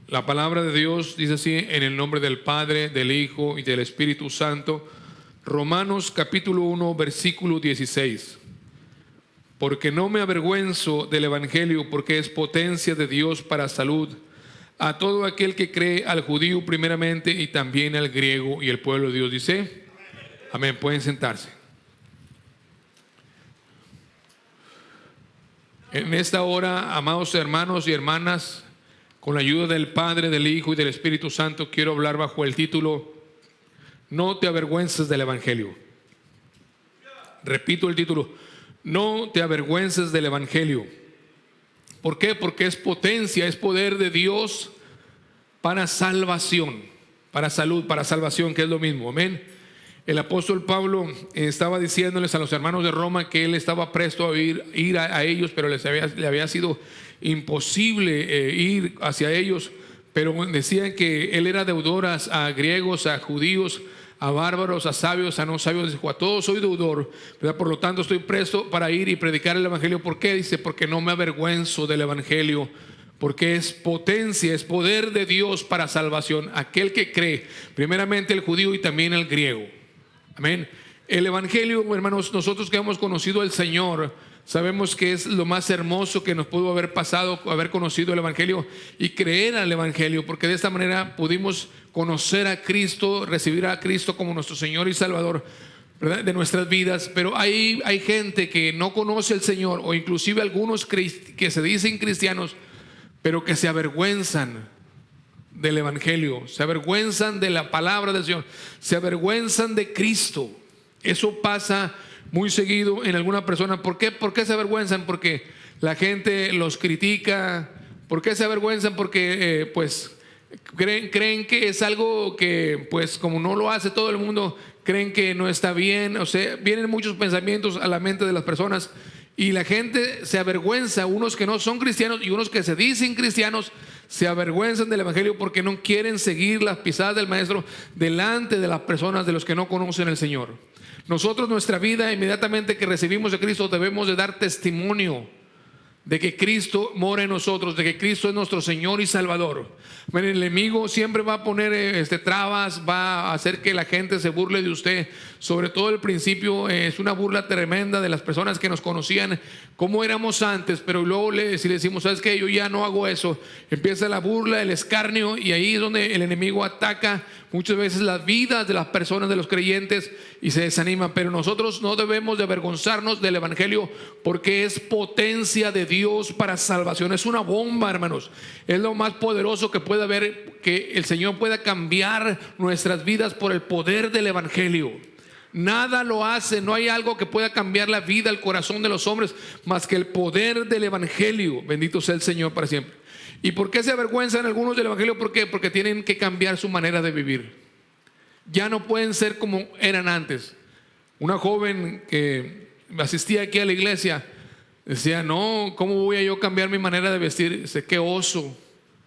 La palabra de Dios dice así, en el nombre del Padre, del Hijo y del Espíritu Santo. Romanos capítulo 1, versículo 16. Porque no me avergüenzo del Evangelio, porque es potencia de Dios para salud a todo aquel que cree, al judío primeramente y también al griego. Y el pueblo de Dios dice, amén. Pueden sentarse. En esta hora, amados hermanos y hermanas, con la ayuda del Padre, del Hijo y del Espíritu Santo, quiero hablar bajo el título, no te avergüences del Evangelio. Repito el título, no te avergüences del Evangelio. ¿Por qué? Porque es potencia, es poder de Dios para salvación, para salud, para salvación, que es lo mismo, amén. El apóstol Pablo estaba diciéndoles a los hermanos de Roma que él estaba presto a ir a ellos, pero le había sido imposible ir hacia ellos, pero decían que él era deudor a griegos, a judíos, a bárbaros, a sabios, a no sabios. Dijo, a todos soy deudor, ¿verdad? Por lo tanto estoy presto para ir y predicar el Evangelio. ¿Por qué? Dice, porque no me avergüenzo del Evangelio, porque es potencia, es poder de Dios para salvación, aquel que cree, primeramente el judío y también el griego. Amén. El Evangelio, hermanos, nosotros que hemos conocido al Señor, sabemos que es lo más hermoso que nos pudo haber pasado, haber conocido el Evangelio y creer al Evangelio, porque de esta manera pudimos conocer a Cristo, recibir a Cristo como nuestro Señor y Salvador, ¿verdad?, de nuestras vidas. Pero hay gente que no conoce al Señor, o inclusive algunos que se dicen cristianos, pero que se avergüenzan del Evangelio, se avergüenzan de la palabra del Señor, se avergüenzan de Cristo. Eso pasa muy seguido en alguna persona. ¿Por qué? ¿Por qué se avergüenzan? Porque la gente los critica. ¿Por qué se avergüenzan? Porque pues creen que es algo que, pues como no lo hace todo el mundo, creen que no está bien. O sea, vienen muchos pensamientos a la mente de las personas y la gente se avergüenza. Unos que no son cristianos y unos que se dicen cristianos se avergüenzan del Evangelio porque no quieren seguir las pisadas del Maestro delante de las personas, de los que no conocen al Señor. Nosotros, nuestra vida, inmediatamente que recibimos a Cristo, debemos de dar testimonio de que Cristo mora en nosotros, de que Cristo es nuestro Señor y Salvador. El enemigo siempre va a poner trabas, va a hacer que la gente se burle de usted. Sobre todo al principio es una burla tremenda de las personas que nos conocían como éramos antes, pero luego si le decimos, ¿sabes qué? Yo ya no hago eso. Empieza la burla, el escarnio, y ahí es donde el enemigo ataca muchas veces las vidas de las personas, de los creyentes, y se desaniman. Pero nosotros no debemos de avergonzarnos del Evangelio, porque es potencia de Dios para salvación. Es una bomba, hermanos. Es lo más poderoso que puede haber, que el Señor pueda cambiar nuestras vidas por el poder del Evangelio. Nada lo hace, no hay algo que pueda cambiar la vida, el corazón de los hombres, más que el poder del Evangelio. Bendito sea el Señor para siempre. ¿Y por qué se avergüenzan algunos del Evangelio? ¿Por qué? Porque tienen que cambiar su manera de vivir. Ya no pueden ser como eran antes. Una joven que asistía aquí a la iglesia decía, no, ¿cómo voy a yo cambiar mi manera de vestir? Dice, qué oso.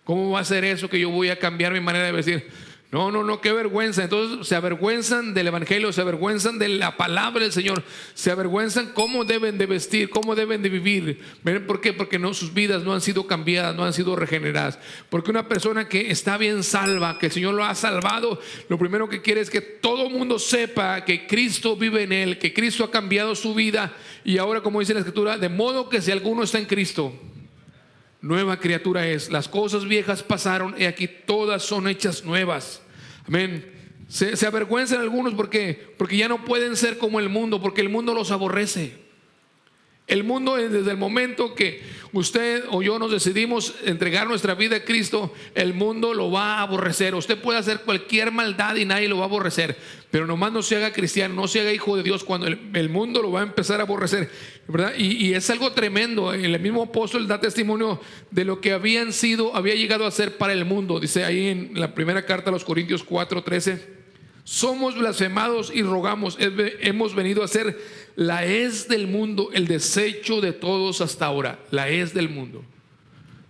¿Cómo va a ser eso que yo voy a cambiar mi manera de vestir? No, qué vergüenza. Entonces se avergüenzan del Evangelio, se avergüenzan de la palabra del Señor, se avergüenzan cómo deben de vestir, cómo deben de vivir. ¿Ven por qué? Porque sus vidas no han sido cambiadas, no han sido regeneradas. Porque una persona que está bien salva, que el Señor lo ha salvado, lo primero que quiere es que todo el mundo sepa que Cristo vive en él, que Cristo ha cambiado su vida. Y ahora, como dice la Escritura, de modo que si alguno está en Cristo, nueva criatura es. Las cosas viejas pasaron y aquí todas son hechas nuevas. Amén. Se avergüenzan algunos porque ya no pueden ser como el mundo, porque el mundo los aborrece. El mundo, desde el momento que usted o yo nos decidimos entregar nuestra vida a Cristo, el mundo lo va a aborrecer. Usted puede hacer cualquier maldad y nadie lo va a aborrecer, pero nomás no se haga cristiano, no se haga hijo de Dios, cuando el mundo lo va a empezar a aborrecer, ¿verdad? Y es algo tremendo. El mismo apóstol da testimonio de lo que había llegado a ser para el mundo. Dice ahí en la primera carta a los Corintios 4:13, somos blasfemados y rogamos, hemos venido a ser la hez del mundo, el desecho de todos hasta ahora. La hez del mundo.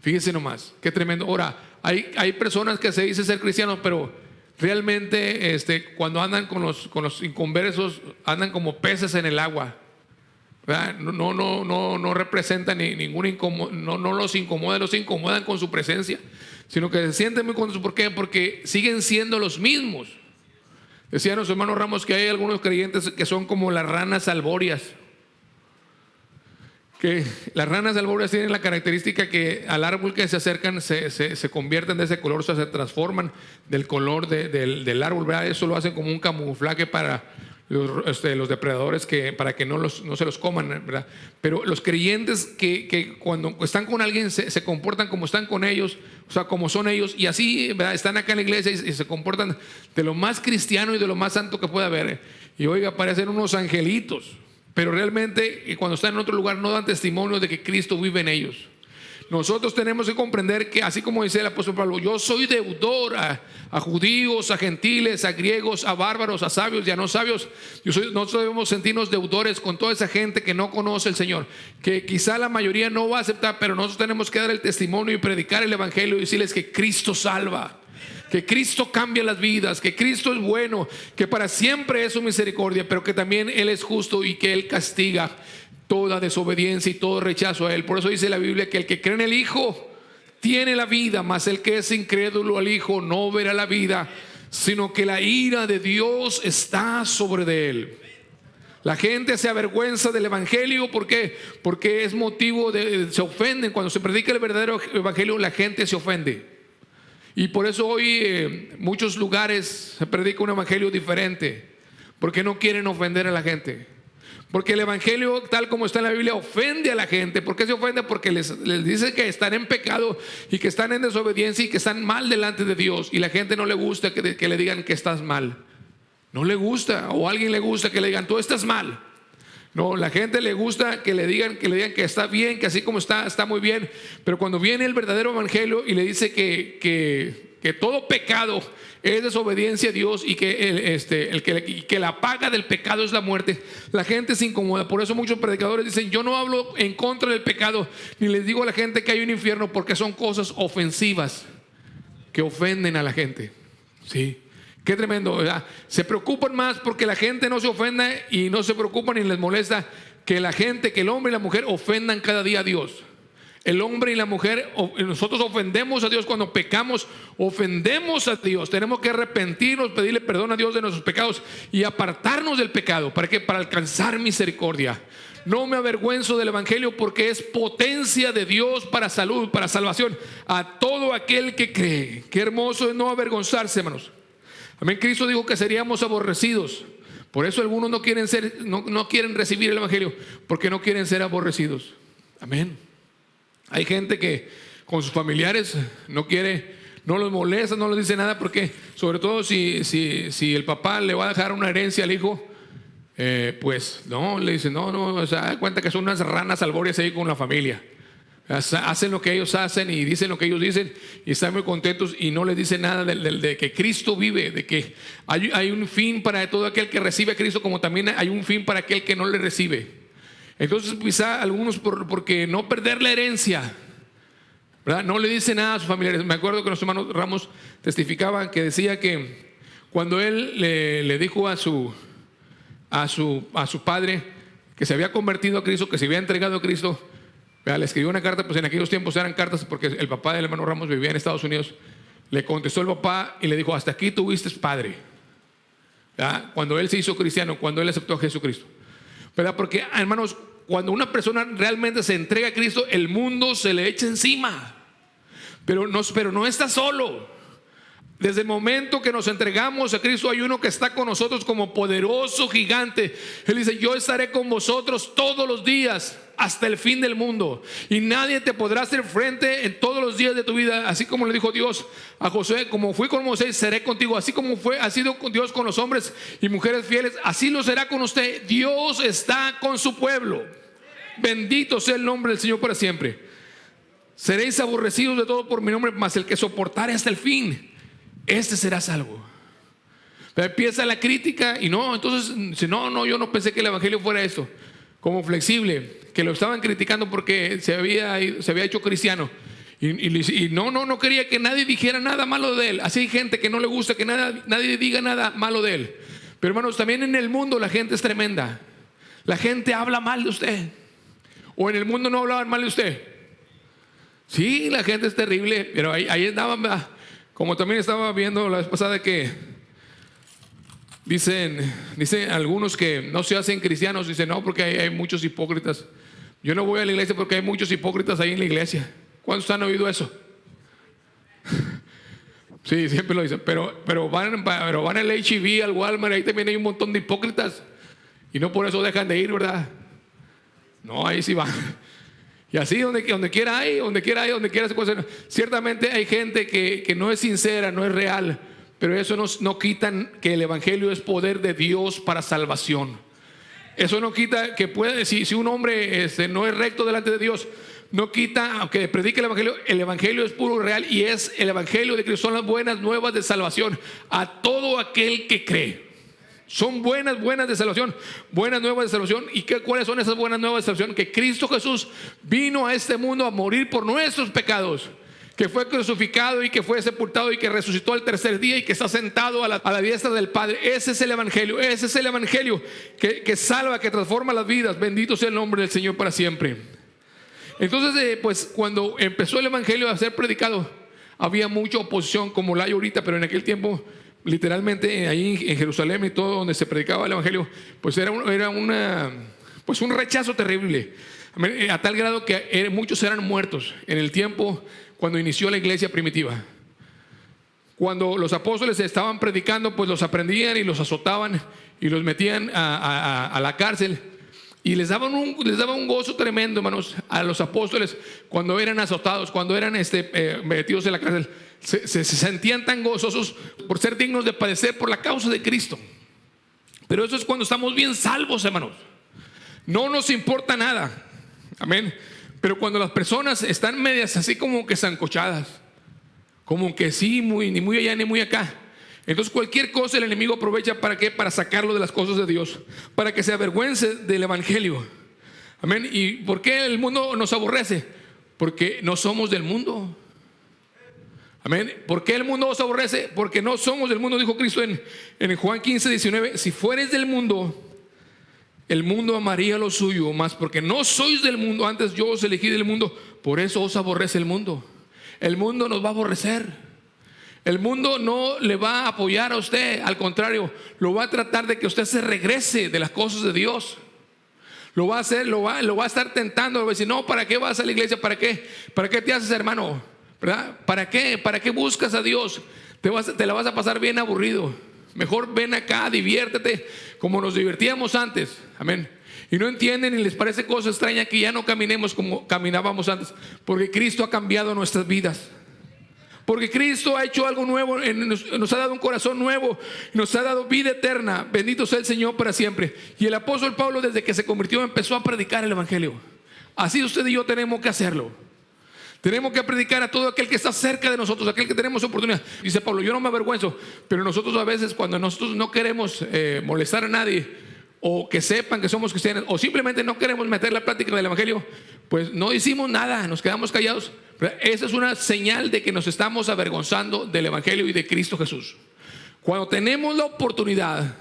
Fíjense nomás, qué tremendo. Ahora, hay personas que se dicen ser cristianos, pero realmente cuando andan con los inconversos, andan como peces en el agua, ¿verdad? No representan ningún incomodo, no los incomodan con su presencia. sino que se sienten muy contentos. ¿Por qué? Porque siguen siendo los mismos. Decía nuestro hermano Ramos que hay algunos creyentes que son como las ranas albóreas. Que las ranas albóreas tienen la característica que al árbol que se acercan se convierten de ese color, o sea, se transforman del color del árbol, ¿verdad? Eso lo hacen como un camuflaje para los depredadores, para que no se los coman, ¿verdad? Pero los creyentes que cuando están con alguien se comportan como están con ellos, o sea, como son ellos, y así, ¿verdad? Están acá en la iglesia y se comportan de lo más cristiano y de lo más santo que pueda haber. Y oiga, parecen unos angelitos. Pero realmente cuando están en otro lugar no dan testimonio de que Cristo vive en ellos. Nosotros tenemos que comprender que, así como dice el apóstol Pablo, yo soy deudor a judíos, a gentiles, a griegos, a bárbaros, a sabios y a no sabios. Nosotros debemos sentirnos deudores con toda esa gente que no conoce al Señor, que quizá la mayoría no va a aceptar, pero nosotros tenemos que dar el testimonio y predicar el evangelio y decirles que Cristo salva, que Cristo cambia las vidas, que Cristo es bueno, que para siempre es su misericordia, pero que también Él es justo y que Él castiga toda desobediencia y todo rechazo a Él. Por eso dice la Biblia que el que cree en el Hijo tiene la vida, mas el que es incrédulo al Hijo no verá la vida, sino que la ira de Dios está sobre de él. La gente se avergüenza del evangelio. ¿Por qué? Porque es motivo se ofenden. Cuando se predica el verdadero evangelio, la gente se ofende. Y por eso hoy en muchos lugares se predica un evangelio diferente, porque no quieren ofender a la gente. Porque el evangelio, tal como está en la Biblia, ofende a la gente. ¿Por qué se ofende? Porque les dice que están en pecado y que están en desobediencia y que están mal delante de Dios. Y la gente no le gusta que le digan que estás mal. No le gusta. O a alguien le gusta que le digan tú estás mal. No, la gente le gusta que le digan que está bien, que así como está muy bien. Pero cuando viene el verdadero evangelio y le dice que todo pecado es desobediencia a Dios y que la paga del pecado es la muerte, la gente se incomoda. Por eso muchos predicadores dicen: yo no hablo en contra del pecado, ni les digo a la gente que hay un infierno, porque son cosas ofensivas que ofenden a la gente. Sí. Qué tremendo, ¿verdad? Se preocupan más porque la gente no se ofenda, y no se preocupan ni les molesta que el hombre y la mujer ofendan cada día a Dios. El hombre y la mujer, nosotros ofendemos a Dios cuando pecamos, ofendemos a Dios. Tenemos que arrepentirnos, pedirle perdón a Dios de nuestros pecados y apartarnos del pecado. ¿Para qué? Para alcanzar misericordia. No me avergüenzo del evangelio, porque es potencia de Dios para salud, para salvación a todo aquel que cree. Qué hermoso es no avergonzarse, hermanos. Amén. Cristo dijo que seríamos aborrecidos. Por eso algunos no quieren recibir el evangelio, porque no quieren ser aborrecidos. Amén. Hay gente que con sus familiares no los molesta, no les dice nada, porque sobre todo si el papá le va a dejar una herencia al hijo, pues no, le dice no, se da cuenta que son unas ranas albóreas ahí con la familia. Hacen lo que ellos hacen y dicen lo que ellos dicen y están muy contentos, y no les dicen nada de que Cristo vive, de que hay un fin para todo aquel que recibe a Cristo, como también hay un fin para aquel que no le recibe. Entonces quizá algunos porque no perder la herencia, ¿verdad?, no le dicen nada a sus familiares. Me acuerdo que nuestro hermano Ramos testificaba que decía que cuando él le dijo a su padre que se había convertido a Cristo, que se había entregado a Cristo, le escribió una carta. Pues en aquellos tiempos eran cartas, porque el papá del hermano Ramos vivía en Estados Unidos. Le contestó el papá y le dijo: hasta aquí tuviste padre, ¿verdad?, cuando él se hizo cristiano, cuando él aceptó a Jesucristo, ¿verdad? Porque, hermanos, cuando una persona realmente se entrega a Cristo, el mundo se le echa encima, pero no está solo. Desde el momento que nos entregamos a Cristo, hay uno que está con nosotros como poderoso gigante. Él dice: yo estaré con vosotros todos los días hasta el fin del mundo, y nadie te podrá hacer frente en todos los días de tu vida. Así como le dijo Dios a Josué: como fui con Moisés, seré contigo. Así como ha sido con Dios con los hombres y mujeres fieles, así lo será con usted. Dios está con su pueblo. Bendito sea el nombre del Señor para siempre. Seréis aborrecidos de todo por mi nombre, mas el que soportare hasta el fin, este será salvo. Pero empieza la crítica, y entonces no, yo no pensé que el evangelio fuera esto, como flexible, que lo estaban criticando porque se había hecho cristiano, y no quería que nadie dijera nada malo de él. Así hay gente que no le gusta que nadie diga nada malo de él. Pero hermanos, también en el mundo la gente es tremenda. La gente habla mal de usted, o en el mundo no hablaban mal de usted. Sí, la gente es terrible, pero ahí andaba, como también estaba viendo la vez pasada que dicen algunos que no se hacen cristianos, dicen no, porque hay muchos hipócritas. Yo no voy a la iglesia porque hay muchos hipócritas ahí en la iglesia. ¿Cuántos han oído eso? Sí, siempre lo dicen, pero van al H-E-B, al Walmart, ahí también hay un montón de hipócritas y no por eso dejan de ir, ¿verdad? No, ahí sí van. Y así donde quiera hay, donde quiera se puede hacer. Ciertamente hay gente que no es sincera, no es real, pero eso no quitan que el evangelio es poder de Dios para salvación. Eso no quita que puede, si un hombre no es recto delante de Dios, no quita, aunque predique el evangelio es puro y real, y es el evangelio de Cristo, son las buenas nuevas de salvación a todo aquel que cree. Son buenas de salvación, buenas nuevas de salvación. ¿Y cuáles son esas buenas nuevas de salvación? Que Cristo Jesús vino a este mundo a morir por nuestros pecados, que fue crucificado y que fue sepultado y que resucitó al tercer día y que está sentado a la diestra del Padre. Ese es el evangelio, que salva, que transforma las vidas. Bendito sea el nombre del Señor para siempre. Entonces, pues cuando empezó el evangelio a ser predicado, había mucha oposición como la hay ahorita, pero en aquel tiempo, literalmente ahí en Jerusalén y todo donde se predicaba el evangelio, pues era un rechazo terrible, a tal grado que muchos eran muertos en el tiempo cuando inició la iglesia primitiva. Cuando los apóstoles estaban predicando, pues los aprendían y los azotaban y los metían a la cárcel. Y les daban un gozo tremendo, hermanos, a los apóstoles cuando eran azotados, cuando eran metidos en la cárcel. Se sentían tan gozosos por ser dignos de padecer por la causa de Cristo. Pero eso es cuando estamos bien salvos, hermanos. No nos importa nada. Amén. Pero cuando las personas están medias así como que zancochadas, como que sí, ni muy allá ni muy acá, entonces cualquier cosa el enemigo aprovecha. ¿Para qué? Para sacarlo de las cosas de Dios, para que se avergüence del evangelio. Amén. ¿Y por qué el mundo nos aborrece? Porque no somos del mundo. Amén. ¿Por qué el mundo nos aborrece? Porque no somos del mundo. Dijo Cristo en Juan 15:19: si fueres del mundo, el mundo amaría lo suyo, mas porque no sois del mundo, antes yo os elegí del mundo, por eso os aborrece el mundo. El mundo nos va a aborrecer. El mundo no le va a apoyar a usted, al contrario, lo va a tratar de que usted se regrese de las cosas de Dios. Lo va a hacer, lo va a estar tentando. Va a decir: no, ¿para qué vas a la iglesia? ¿Para qué te haces hermano? ¿Verdad? ¿Para qué buscas a Dios? Te la vas a pasar bien aburrido. Mejor ven acá, diviértete como nos divertíamos antes. Amén. Y no entienden y les parece cosa extraña que ya no caminemos como caminábamos antes, porque Cristo ha cambiado nuestras vidas. Porque Cristo ha hecho algo nuevo, nos ha dado un corazón nuevo, nos ha dado vida eterna. Bendito sea el Señor para siempre. Y el apóstol Pablo, desde que se convirtió, empezó a predicar el evangelio. Así usted y yo tenemos que hacerlo. Tenemos que predicar a todo aquel que está cerca de nosotros, aquel que tenemos oportunidad. Dice Pablo: yo no me avergüenzo, pero nosotros a veces, cuando nosotros no queremos molestar a nadie, o que sepan que somos cristianos, o simplemente no queremos meter la plática del evangelio, pues no hicimos nada, nos quedamos callados. Esa es una señal de que nos estamos avergonzando del evangelio y de Cristo Jesús. Cuando tenemos la oportunidad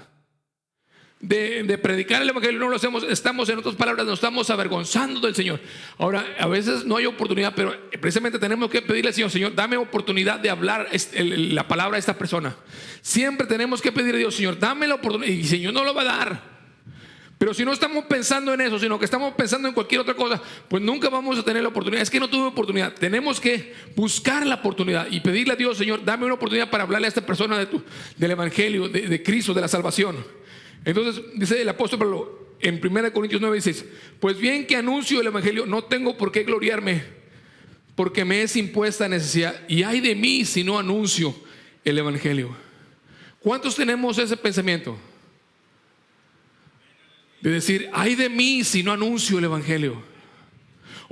de predicar el evangelio, no lo hacemos, en otras palabras, nos estamos avergonzando del Señor. Ahora, a veces no hay oportunidad, pero precisamente tenemos que pedirle al Señor: Señor, dame oportunidad de hablar la palabra a esta persona. Siempre tenemos que pedirle a Dios: Señor, dame la oportunidad. Y el Señor no lo va a dar. Pero si no estamos pensando en eso, sino que estamos pensando en cualquier otra cosa, pues nunca vamos a tener la oportunidad. Es que no tuve oportunidad. Tenemos que buscar la oportunidad y pedirle a Dios: Señor, dame una oportunidad para hablarle a esta persona del evangelio, de Cristo, de la salvación. Entonces dice el apóstol Pablo en 1 Corintios 9:16: pues bien que anuncio el evangelio, no tengo por qué gloriarme, porque me es impuesta necesidad, y ay de mí si no anuncio el evangelio. ¿Cuántos tenemos ese pensamiento? De decir: ay de mí si no anuncio el evangelio.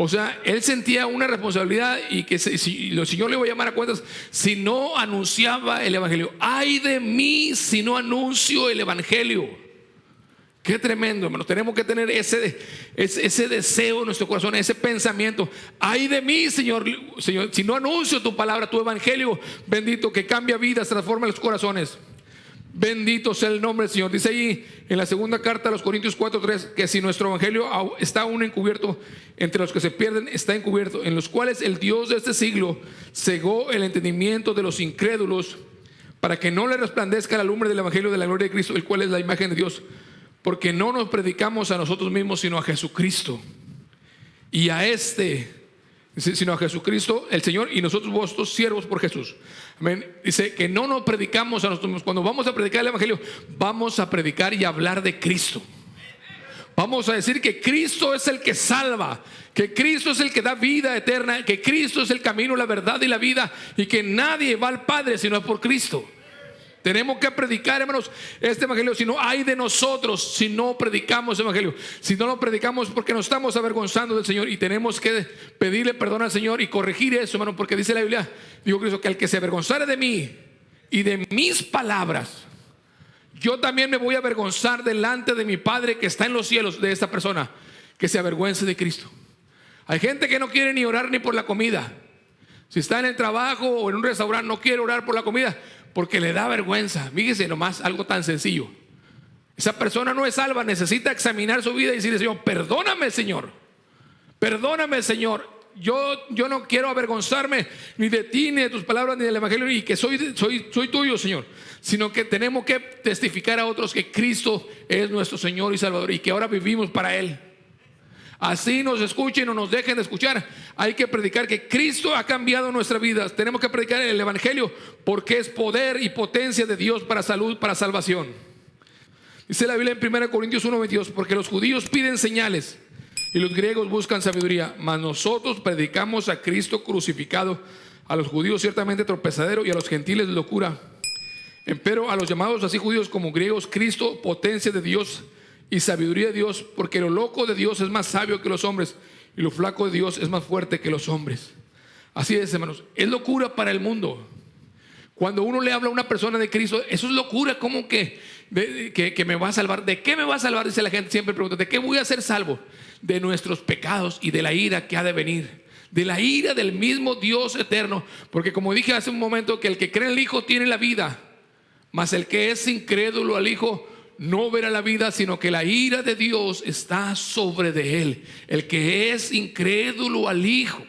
O sea, él sentía una responsabilidad y que si el Señor le iba a llamar a cuentas si no anunciaba el evangelio. Ay de mí si no anuncio el evangelio. Qué tremendo, hermano. Tenemos que tener ese deseo en nuestro corazón, ese pensamiento. Ay de mí, Señor, si no anuncio tu palabra, tu evangelio bendito, que cambia vidas, transforma los corazones. Bendito sea el nombre del Señor. Dice ahí en la segunda carta a los Corintios 4:3 que si nuestro evangelio está aún encubierto, entre los que se pierden está encubierto, en los cuales el Dios de este siglo cegó el entendimiento de los incrédulos, para que no le resplandezca la lumbre del evangelio de la gloria de Cristo, el cual es la imagen de Dios, porque no nos predicamos a nosotros mismos, sino a Jesucristo, y a sino a Jesucristo el Señor, y nosotros vosotros siervos por Jesús. Amén. Dice que no nos predicamos a nosotros mismos. Cuando vamos a predicar el evangelio, vamos a predicar y hablar de Cristo. Vamos a decir que Cristo es el que salva, que Cristo es el que da vida eterna, que Cristo es el camino, la verdad y la vida, y que nadie va al Padre sino por Cristo. Tenemos que predicar, hermanos, este evangelio. Si no, hay de nosotros si no predicamos el evangelio. Si no lo predicamos, porque nos estamos avergonzando del Señor, y tenemos que pedirle perdón al Señor y corregir eso, hermano, porque dice la Biblia, dijo Cristo, que el que se avergonzare de mí y de mis palabras, yo también me voy a avergonzar delante de mi Padre que está en los cielos, de esta persona que se avergüence de Cristo. Hay gente que no quiere ni orar ni por la comida. Si está en el trabajo o en un restaurante, no quiere orar por la comida porque le da vergüenza. Fíjese nomás, algo tan sencillo. Esa persona no es salva, necesita examinar su vida y decirle: Señor, perdóname, Señor. Perdóname, Señor. Yo no quiero avergonzarme ni de ti, ni de tus palabras, ni del evangelio, y que soy tuyo, Señor. Sino que tenemos que testificar a otros que Cristo es nuestro Señor y Salvador, y que ahora vivimos para Él. Así nos escuchen o nos dejen de escuchar, hay que predicar que Cristo ha cambiado nuestras vidas. Tenemos que predicar el evangelio, porque es poder y potencia de Dios para salud, para salvación. Dice la Biblia en 1 Corintios 1:22: porque los judíos piden señales y los griegos buscan sabiduría, mas nosotros predicamos a Cristo crucificado, a los judíos ciertamente tropezadero y a los gentiles locura. Empero a los llamados así judíos como griegos, Cristo potencia de Dios y sabiduría de Dios, porque lo loco de Dios es más sabio que los hombres, y lo flaco de Dios es más fuerte que los hombres. Así es, hermanos, es locura para el mundo. Cuando uno le habla a una persona de Cristo, eso es locura. ¿Cómo que me va a salvar? ¿De qué me va a salvar? Dice la gente, siempre pregunta: ¿de qué voy a ser salvo? De nuestros pecados y de la ira que ha de venir, de la ira del mismo Dios eterno. Porque como dije hace un momento, que el que cree en el Hijo tiene la vida, mas el que es incrédulo al Hijo no verá la vida, sino que la ira de Dios está sobre de él. El que es incrédulo al Hijo.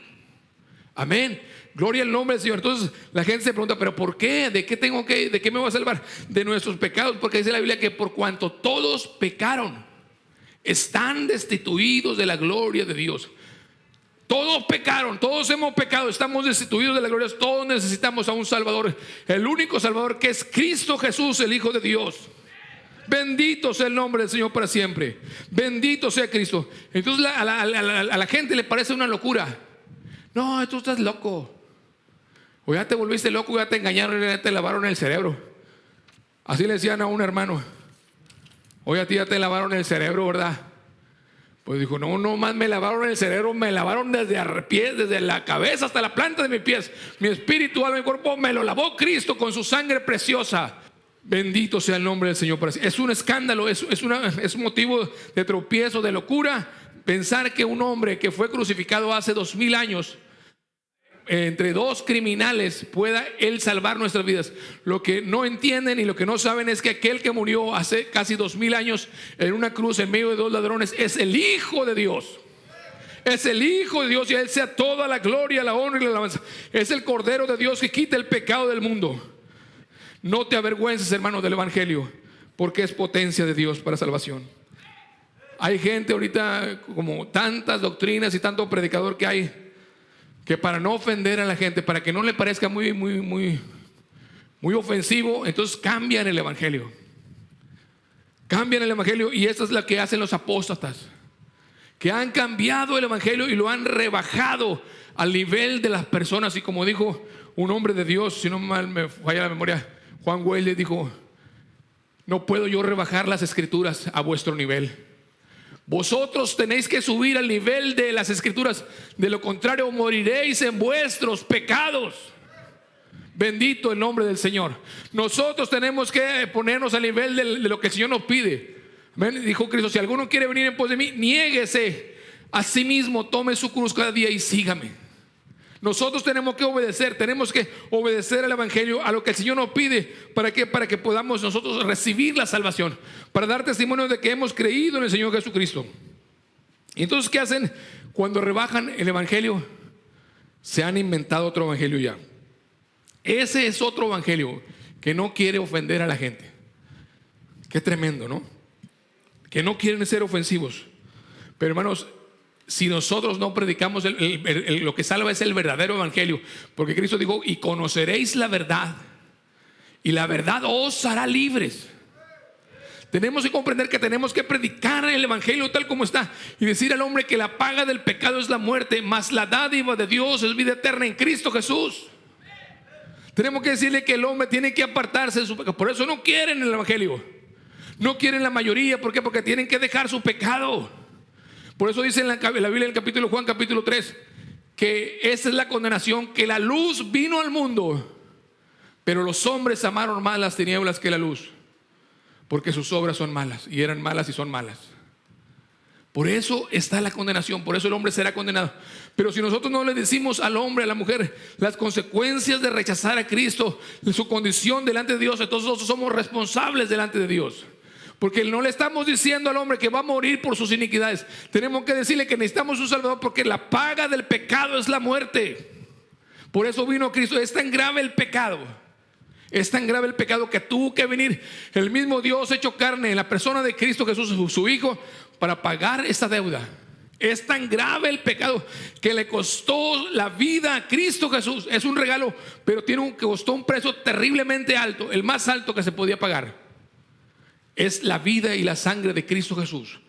Amén. Gloria al nombre del Señor. Entonces la gente se pregunta: ¿pero por qué? ¿De qué me va a salvar? De nuestros pecados. Porque dice la Biblia que por cuanto todos pecaron, están destituidos de la gloria de Dios. Todos pecaron, todos hemos pecado, estamos destituidos de la gloria. Todos necesitamos a un Salvador, el único Salvador, que es Cristo Jesús, el Hijo de Dios. Bendito sea el nombre del Señor para siempre. Bendito sea Cristo. Entonces a la gente le parece una locura. No, tú estás loco. O ya te volviste loco, ya te engañaron, ya te lavaron el cerebro. Así le decían a un hermano: oye, a ti ya te lavaron el cerebro, ¿verdad? Pues dijo: no más me lavaron el cerebro, me lavaron desde pies, desde la cabeza hasta la planta de mis pies. Mi espíritu, alma y cuerpo me lo lavó Cristo con su sangre preciosa. Bendito sea el nombre del Señor. Es un escándalo, es un motivo de tropiezo, de locura, pensar que un hombre que fue crucificado hace 2000 años entre dos criminales pueda él salvar nuestras vidas. Lo que no entienden y lo que no saben es que aquel que murió hace casi 2000 años en una cruz en medio de dos ladrones es el Hijo de Dios. Es el Hijo de Dios, y a Él sea toda la gloria, la honra y la alabanza. Es el Cordero de Dios que quita el pecado del mundo. No te avergüences, hermano, del evangelio, porque es potencia de Dios para salvación. Hay gente ahorita, como tantas doctrinas y tanto predicador que hay, que para no ofender a la gente, para que no le parezca muy ofensivo, entonces cambian el evangelio. Cambian el evangelio, y esta es la que hacen los apóstatas, que han cambiado el evangelio y lo han rebajado al nivel de las personas. Y como dijo un hombre de Dios, si no mal me falla la memoria, Juan Wesley dijo: no puedo yo rebajar las escrituras a vuestro nivel. Vosotros tenéis que subir al nivel de las escrituras, de lo contrario moriréis en vuestros pecados. Bendito el nombre del Señor. Nosotros tenemos que ponernos al nivel de lo que el Señor nos pide. Amén. Dijo Cristo: si alguno quiere venir en pos de mí, niéguese a sí mismo, tome su cruz cada día y sígame. Nosotros tenemos que obedecer al Evangelio, a lo que el Señor nos pide. ¿Para qué? Para que podamos nosotros recibir la salvación, para dar testimonio de que hemos creído en el Señor Jesucristo. Y entonces, ¿qué hacen? Cuando rebajan el Evangelio, se han inventado otro evangelio ya. Ese es otro evangelio que no quiere ofender a la gente. Qué tremendo, ¿no? Que no quieren ser ofensivos. Pero hermanos, si nosotros no predicamos lo que salva es el verdadero evangelio, porque Cristo dijo: y conoceréis la verdad, y la verdad os hará libres. Tenemos que comprender que tenemos que predicar el evangelio tal como está y decir al hombre que la paga del pecado es la muerte, mas la dádiva de Dios es vida eterna en Cristo Jesús. Tenemos que decirle que el hombre tiene que apartarse de su pecado. Por eso no quieren el evangelio, no quieren la mayoría. ¿Por qué? Porque tienen que dejar su pecado. Por eso dice en la Biblia, en el capítulo Juan capítulo 3, que esa es la condenación, que la luz vino al mundo, pero los hombres amaron más las tinieblas que la luz, porque sus obras son malas, y eran malas y son malas. Por eso está la condenación, por eso el hombre será condenado. Pero si nosotros no le decimos al hombre, a la mujer, las consecuencias de rechazar a Cristo, su condición delante de Dios, entonces nosotros somos responsables delante de Dios. Porque no le estamos diciendo al hombre que va a morir por sus iniquidades. Tenemos que decirle que necesitamos un Salvador, porque la paga del pecado es la muerte. Por eso vino Cristo. Es tan grave el pecado, es tan grave el pecado, que tuvo que venir el mismo Dios hecho carne en la persona de Cristo Jesús, su Hijo, para pagar esta deuda. Es tan grave el pecado que le costó la vida a Cristo Jesús. Es un regalo, pero costó un precio terriblemente alto, el más alto que se podía pagar. Es la vida y la sangre de Cristo Jesús,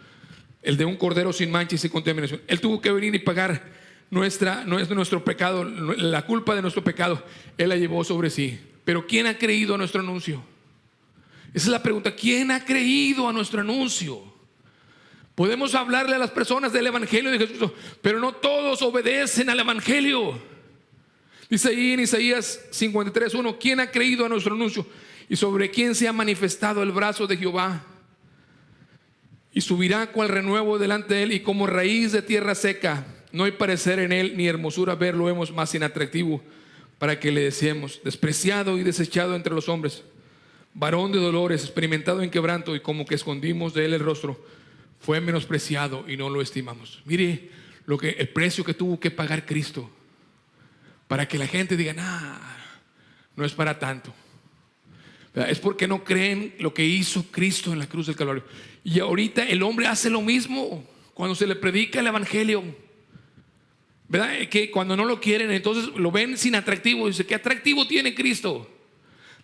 el de un cordero sin mancha y sin contaminación. Él tuvo que venir y pagar nuestro pecado, la culpa de nuestro pecado. Él la llevó sobre sí. Pero ¿quién ha creído a nuestro anuncio? Esa es la pregunta. ¿Quién ha creído a nuestro anuncio? Podemos hablarle a las personas del evangelio de Jesús, pero no todos obedecen al evangelio. Dice ahí en Isaías 53:1: ¿quién ha creído a nuestro anuncio? ¿Y sobre quién se ha manifestado el brazo de Jehová? Y subirá cual renuevo delante de él, y como raíz de tierra seca. No hay parecer en él, ni hermosura verlo hemos, más inatractivo para que le deseemos. Despreciado y desechado entre los hombres, varón de dolores, experimentado en quebranto, y como que escondimos de él el rostro. Fue menospreciado y no lo estimamos. Mire el precio que tuvo que pagar Cristo, para que la gente diga: no es para tanto. Es porque no creen lo que hizo Cristo en la cruz del Calvario. Y ahorita el hombre hace lo mismo cuando se le predica el evangelio, ¿verdad? Que cuando no lo quieren, entonces lo ven sin atractivo. Dice: ¿qué atractivo tiene Cristo?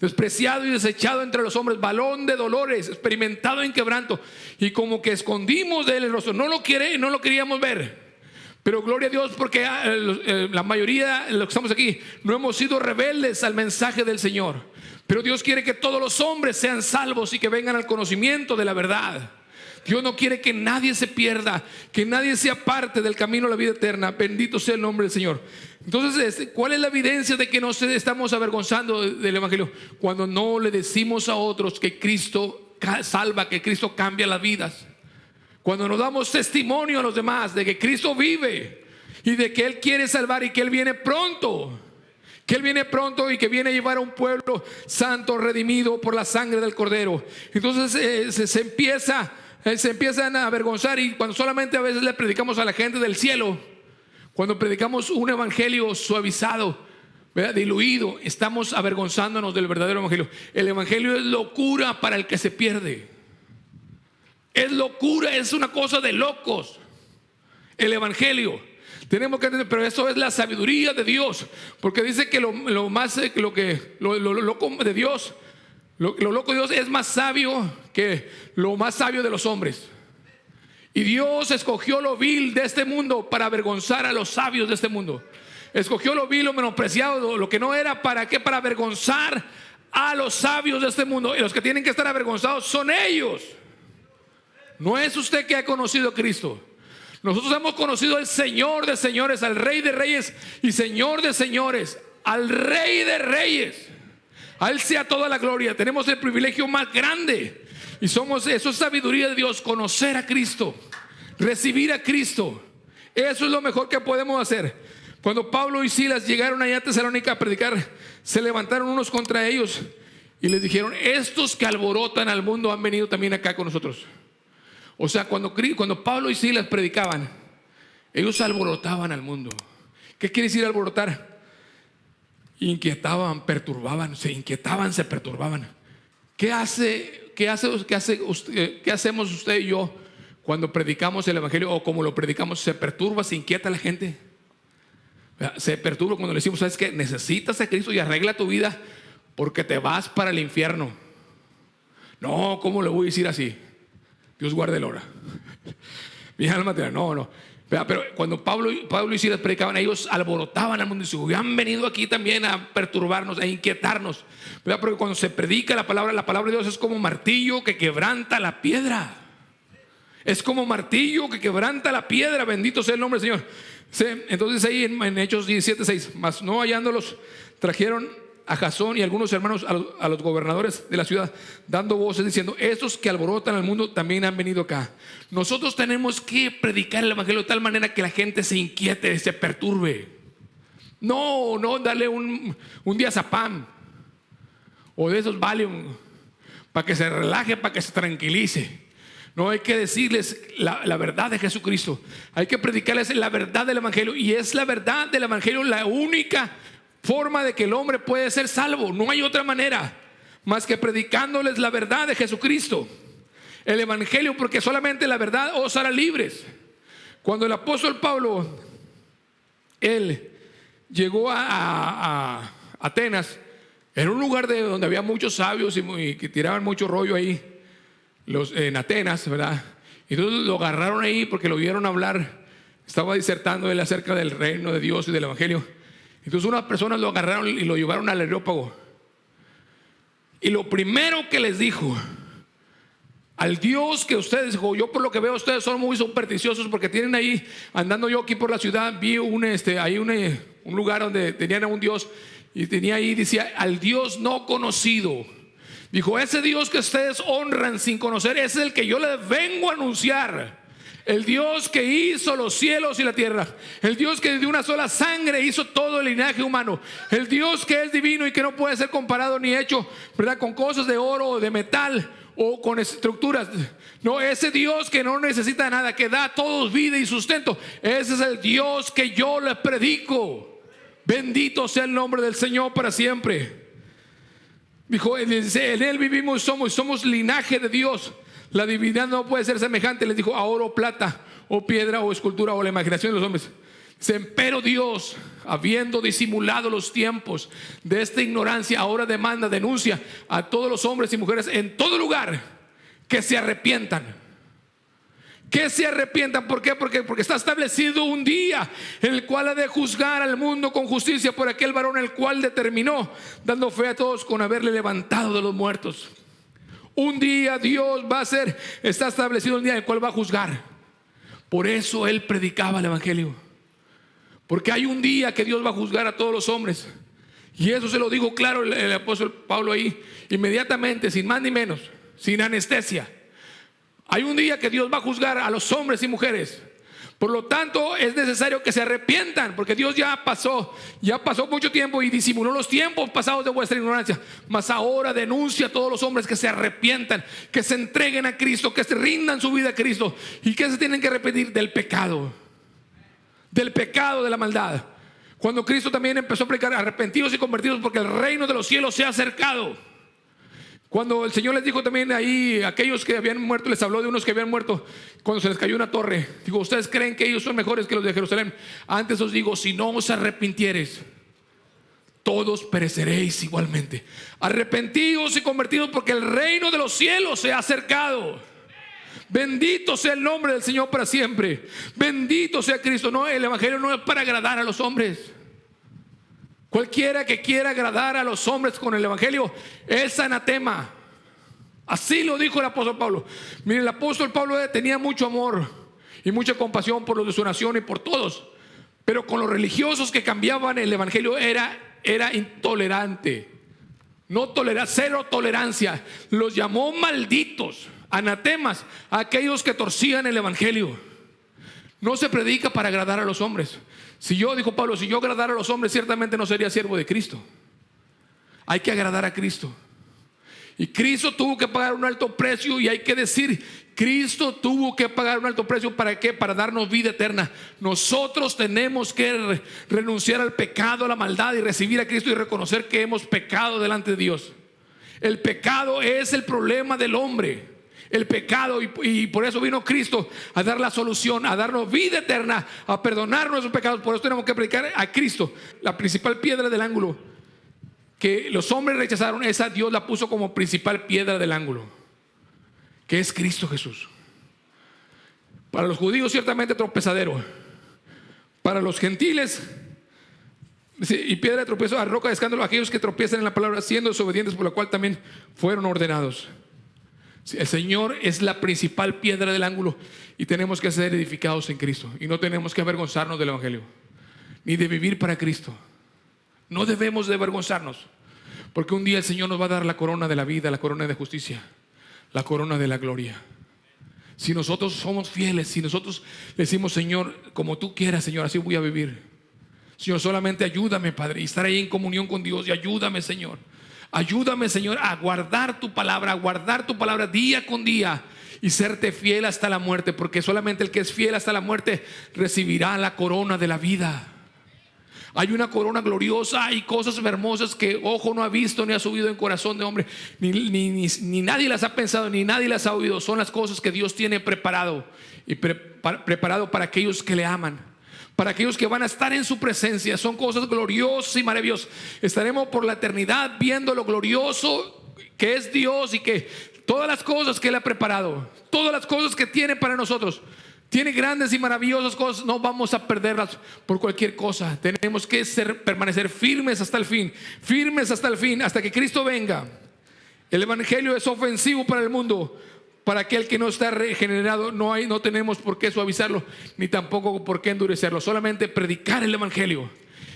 Despreciado y desechado entre los hombres, varón de dolores, experimentado en quebranto, y como que escondimos de él el rostro. No lo queríamos ver. Pero gloria a Dios, porque la mayoría de los que estamos aquí no hemos sido rebeldes al mensaje del Señor. Pero Dios quiere que todos los hombres sean salvos y que vengan al conocimiento de la verdad. Dios no quiere que nadie se pierda, que nadie sea parte del camino a la vida eterna. Bendito sea el nombre del Señor. Entonces, ¿cuál es la evidencia de que nos estamos avergonzando del evangelio? Cuando no le decimos a otros que Cristo salva, que Cristo cambia las vidas. Cuando nos damos testimonio a los demás de que Cristo vive y de que Él quiere salvar y que Él viene pronto. Que Él viene pronto y que viene a llevar a un pueblo santo, redimido por la sangre del Cordero. Entonces se empiezan a avergonzar. Y cuando solamente a veces le predicamos a la gente del cielo, cuando predicamos un evangelio suavizado, ¿verdad?, diluido, estamos avergonzándonos del verdadero evangelio. El evangelio es locura para el que se pierde. Es locura, es una cosa de locos el evangelio. Tenemos que entender, pero eso es la sabiduría de Dios, porque dice que lo loco de Dios, lo loco de Dios es más sabio que lo más sabio de los hombres. Y Dios escogió lo vil de este mundo para avergonzar a los sabios de este mundo. Escogió lo vil, lo menospreciado, lo que no era. ¿Para qué? Para avergonzar a los sabios de este mundo. Y los que tienen que estar avergonzados son ellos. No es usted que ha conocido a Cristo. Nosotros hemos conocido al Señor de señores, al Rey de reyes y Señor de señores, al Rey de reyes. A Él sea toda la gloria. Tenemos el privilegio más grande. Y eso es sabiduría de Dios, conocer a Cristo, recibir a Cristo. Eso es lo mejor que podemos hacer. Cuando Pablo y Silas llegaron allá a Tesalónica a predicar, se levantaron unos contra ellos y les dijeron: estos que alborotan al mundo han venido también acá con nosotros. O sea, cuando Pablo y Silas predicaban, ellos alborotaban al mundo. ¿Qué quiere decir alborotar? Inquietaban, perturbaban, se inquietaban, se perturbaban. ¿Qué hacemos usted y yo cuando predicamos el evangelio, o como lo predicamos? ¿Se perturba, se inquieta la gente? Se perturba cuando le decimos: ¿sabes qué? Necesitas a Cristo y arregla tu vida porque te vas para el infierno. No, ¿cómo le voy a decir así? Dios guarde el hora. Mi alma te da, no. Pero cuando Pablo y Silas predicaban, ellos alborotaban al mundo y decían: han venido aquí también a perturbarnos, a inquietarnos. Porque cuando se predica la palabra de Dios es como martillo que quebranta la piedra. Es como martillo que quebranta la piedra. Bendito sea el nombre del Señor. Entonces ahí en Hechos 17:6, mas no hallándolos, trajeron a Jasón y algunos hermanos a los gobernadores de la ciudad, dando voces diciendo: estos que alborotan al mundo también han venido acá. Nosotros tenemos que predicar el evangelio de tal manera que la gente se inquiete, se perturbe. No darle un diazepam o de esos Valium para que se relaje, para que se tranquilice. No, hay que decirles la verdad de Jesucristo. Hay que predicarles la verdad del evangelio. Y es la verdad del evangelio la única forma de que el hombre puede ser salvo. No hay otra manera más que predicándoles la verdad de Jesucristo, el evangelio, porque solamente la verdad os hará libres. Cuando el apóstol Pablo, él llegó a Atenas, era un lugar donde había muchos sabios y que tiraban mucho rollo ahí, en Atenas, ¿verdad? Y entonces lo agarraron ahí porque lo vieron hablar. Estaba disertando él acerca del reino de Dios y del evangelio. Entonces unas personas lo agarraron y lo llevaron al Areópago. Y lo primero que les dijo: al Dios que ustedes, dijo, yo por lo que veo ustedes son muy supersticiosos, porque tienen ahí, andando yo aquí por la ciudad, vi un lugar donde tenían a un Dios, y tenía ahí, decía: al Dios no conocido. Dijo: ese Dios que ustedes honran sin conocer, ese es el que yo les vengo a anunciar. El Dios que hizo los cielos y la tierra, el Dios que de una sola sangre hizo todo el linaje humano, el Dios que es divino y que no puede ser comparado ni hecho, ¿verdad?, con cosas de oro o de metal o con estructuras. No, ese Dios que no necesita nada, que da a todos vida y sustento, ese es el Dios que yo les predico. Bendito sea el nombre del Señor para siempre. Dijo: en él vivimos y somos linaje de Dios. La divinidad no puede ser semejante, les dijo, a oro, plata o piedra o escultura o la imaginación de los hombres. Pero Dios, habiendo disimulado los tiempos de esta ignorancia, ahora denuncia a todos los hombres y mujeres en todo lugar que se arrepientan. Que se arrepientan. ¿Por qué? Porque está establecido un día en el cual ha de juzgar al mundo con justicia por aquel varón el cual determinó, dando fe a todos con haberle levantado de los muertos. Un día Dios está establecido un día en el cual va a juzgar. Por eso él predicaba el evangelio, porque hay un día que Dios va a juzgar a todos los hombres. Y eso se lo dijo claro el apóstol Pablo ahí, inmediatamente, sin más ni menos, sin anestesia. Hay un día que Dios va a juzgar a los hombres y mujeres. Por lo tanto, es necesario que se arrepientan, porque Dios ya pasó mucho tiempo y disimuló los tiempos pasados de vuestra ignorancia. Mas ahora denuncia a todos los hombres que se arrepientan, que se entreguen a Cristo, que se rindan su vida a Cristo. ¿Y que se tienen que arrepentir? Del pecado, de la maldad. Cuando Cristo también empezó a predicar: arrepentidos y convertidos, porque el reino de los cielos se ha acercado. Cuando el Señor les dijo también ahí, aquellos que habían muerto, les habló de unos que habían muerto cuando se les cayó una torre. Digo: ustedes creen que ellos son mejores que los de Jerusalén. Antes os digo, si no os arrepintiereis, todos pereceréis igualmente. Arrepentidos y convertidos, porque el reino de los cielos se ha acercado. Bendito sea el nombre del Señor para siempre. Bendito sea Cristo. No, el evangelio no es para agradar a los hombres. Cualquiera que quiera agradar a los hombres con el evangelio es anatema. Así lo dijo el apóstol Pablo. Miren, el apóstol Pablo tenía mucho amor y mucha compasión por los de su nación y por todos, pero con los religiosos que cambiaban el evangelio era intolerante. Cero tolerancia. Los llamó malditos, anatemas, a aquellos que torcían el evangelio. No se predica para agradar a los hombres, Dijo Pablo, si yo agradara a los hombres, ciertamente no sería siervo de Cristo. Hay que agradar a Cristo. Y Cristo tuvo que pagar un alto precio. Y hay que decir, Cristo tuvo que pagar un alto precio. ¿Para qué? Para darnos vida eterna. Nosotros tenemos que renunciar al pecado, a la maldad, y recibir a Cristo y reconocer que hemos pecado delante de Dios. El pecado es el problema del hombre. El pecado, y por eso vino Cristo a dar la solución, a darnos vida eterna, a perdonar nuestros pecados. Por eso tenemos que predicar a Cristo. La principal piedra del ángulo que los hombres rechazaron, esa Dios la puso como principal piedra del ángulo, que es Cristo Jesús. Para los judíos ciertamente tropezadero, para los gentiles y piedra de tropiezo, a roca de escándalo, aquellos que tropiezan en la palabra, siendo desobedientes, por la cual también fueron ordenados. El Señor es la principal piedra del ángulo, y tenemos que ser edificados en Cristo, y no tenemos que avergonzarnos del Evangelio, ni de vivir para Cristo. No debemos de avergonzarnos, porque un día el Señor nos va a dar la corona de la vida, la corona de justicia, la corona de la gloria. Si nosotros somos fieles, si nosotros le decimos, Señor, como tú quieras, Señor, así voy a vivir. Señor, solamente ayúdame, Padre, y estar ahí en comunión con Dios. Y ayúdame, Señor, a guardar tu palabra día con día, y serte fiel hasta la muerte, porque solamente el que es fiel hasta la muerte recibirá la corona de la vida. Hay una corona gloriosa, hay cosas hermosas que ojo no ha visto ni ha subido en corazón de hombre, ni nadie las ha pensado, ni nadie las ha oído. Son las cosas que Dios tiene preparado, y preparado para aquellos que le aman, para aquellos que van a estar en su presencia. Son cosas gloriosas y maravillosas. Estaremos por la eternidad viendo lo glorioso que es Dios, y que todas las cosas que Él ha preparado, todas las cosas que tiene para nosotros, tiene grandes y maravillosas cosas. No vamos a perderlas por cualquier cosa. Tenemos que permanecer firmes hasta el fin, hasta que Cristo venga. El Evangelio es ofensivo para el mundo. Para aquel que no está regenerado, no tenemos por qué suavizarlo, ni tampoco por qué endurecerlo. Solamente predicar el Evangelio.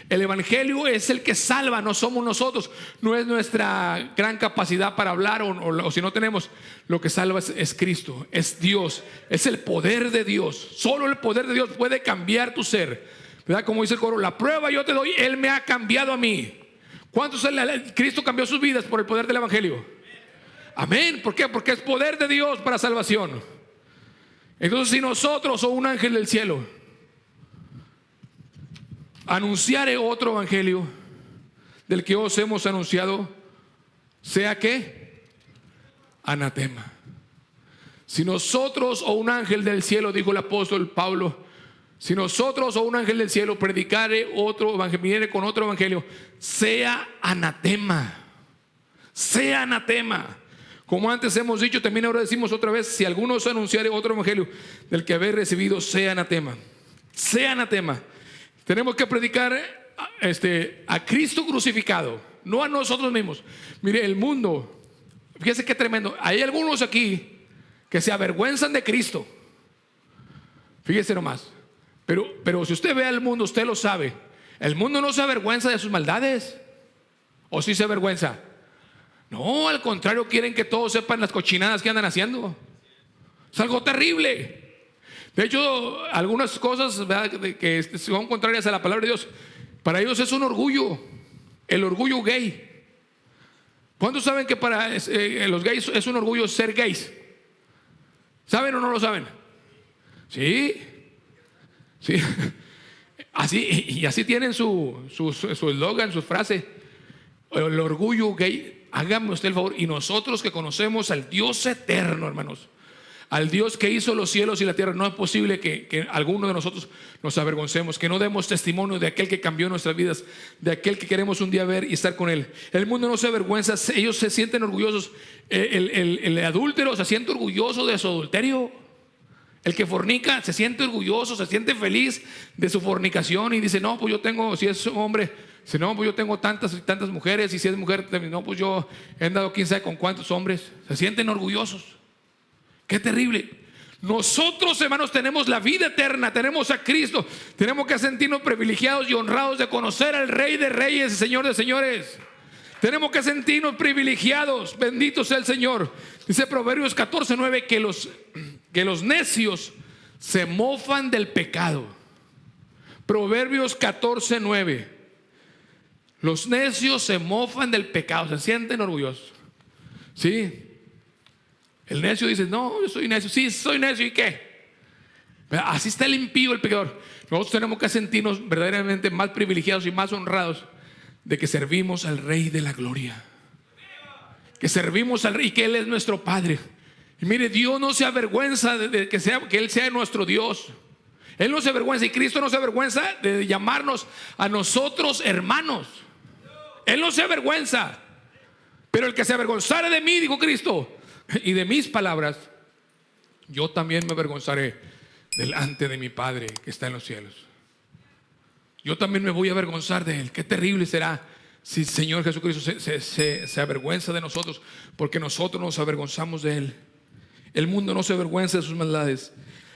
El Evangelio es el que salva, no somos nosotros. No es nuestra gran capacidad para hablar, o si no tenemos. Lo que salva es Cristo, es Dios, es el poder de Dios. Solo el poder de Dios puede cambiar tu ser, ¿verdad? Como dice el coro, la prueba yo te doy, Él me ha cambiado a mí. ¿Cuántos Cristo cambió sus vidas por el poder del Evangelio? Amén. ¿Por qué? Porque es poder de Dios para salvación. Entonces, si nosotros o un ángel del cielo anunciare otro evangelio del que os hemos anunciado, sea que anatema. Si nosotros o un ángel del cielo, dijo el apóstol Pablo, si nosotros o un ángel del cielo predicare otro evangelio, viniere con otro evangelio, sea anatema. Sea anatema. Como antes hemos dicho, también ahora decimos otra vez, si alguno os anunciare otro evangelio del que habéis recibido, sea anatema. Sea anatema. Tenemos que predicar a Cristo crucificado, no a nosotros mismos. Mire, el mundo, fíjese qué tremendo. Hay algunos aquí que se avergüenzan de Cristo. Fíjese nomás. Pero si usted ve al mundo, usted lo sabe. El mundo no se avergüenza de sus maldades. ¿O sí se avergüenza? No, al contrario, quieren que todos sepan las cochinadas que andan haciendo. Es algo terrible. De hecho, algunas cosas, ¿verdad?, que son contrarias a la palabra de Dios, para ellos es un orgullo. El orgullo gay. ¿Cuántos saben que para los gays es un orgullo ser gays? ¿Saben o no lo saben? Sí. Sí. Así, y así tienen su eslogan, su frase. El orgullo gay. Hágame usted el favor. Y nosotros que conocemos al Dios eterno, hermanos, al Dios que hizo los cielos y la tierra, no es posible que alguno de nosotros nos avergoncemos, que no demos testimonio de aquel que cambió nuestras vidas, de aquel que queremos un día ver y estar con Él. El mundo no se avergüenza, ellos se sienten orgullosos. El adúltero se siente orgulloso de su adulterio. El que fornica se siente orgulloso, se siente feliz de su fornicación y dice, no, pues yo tengo, si es hombre, dice, no, pues yo tengo tantas y tantas mujeres, y si es mujer, no, pues yo he andado quién sabe con cuántos hombres. Se sienten orgullosos. Qué terrible. Nosotros, hermanos, tenemos la vida eterna, tenemos a Cristo. Tenemos que sentirnos privilegiados y honrados de conocer al Rey de Reyes y Señor de Señores. Tenemos que sentirnos privilegiados. Bendito sea el Señor. Dice Proverbios 14:9 que los necios se mofan del pecado, Proverbios 14:9. Los necios se mofan del pecado, se sienten orgullosos. ¿Sí? El necio dice, no, yo soy necio. Sí, soy necio, ¿y qué? Así está el impío, el pecador. Nosotros tenemos que sentirnos verdaderamente más privilegiados y más honrados de que servimos al Rey de la Gloria. Que servimos al Rey y que Él es nuestro Padre. Y mire, Dios no se avergüenza de que Él sea nuestro Dios. Él no se avergüenza, y Cristo no se avergüenza de llamarnos a nosotros hermanos. Él no se avergüenza. Pero el que se avergonzare de mí, dijo Cristo, y de mis palabras, yo también me avergonzaré delante de mi Padre que está en los cielos. Yo también me voy a avergonzar de Él. Qué terrible será si el Señor Jesucristo se avergüenza de nosotros, porque nosotros nos avergonzamos de Él. El mundo no se avergüenza de sus maldades.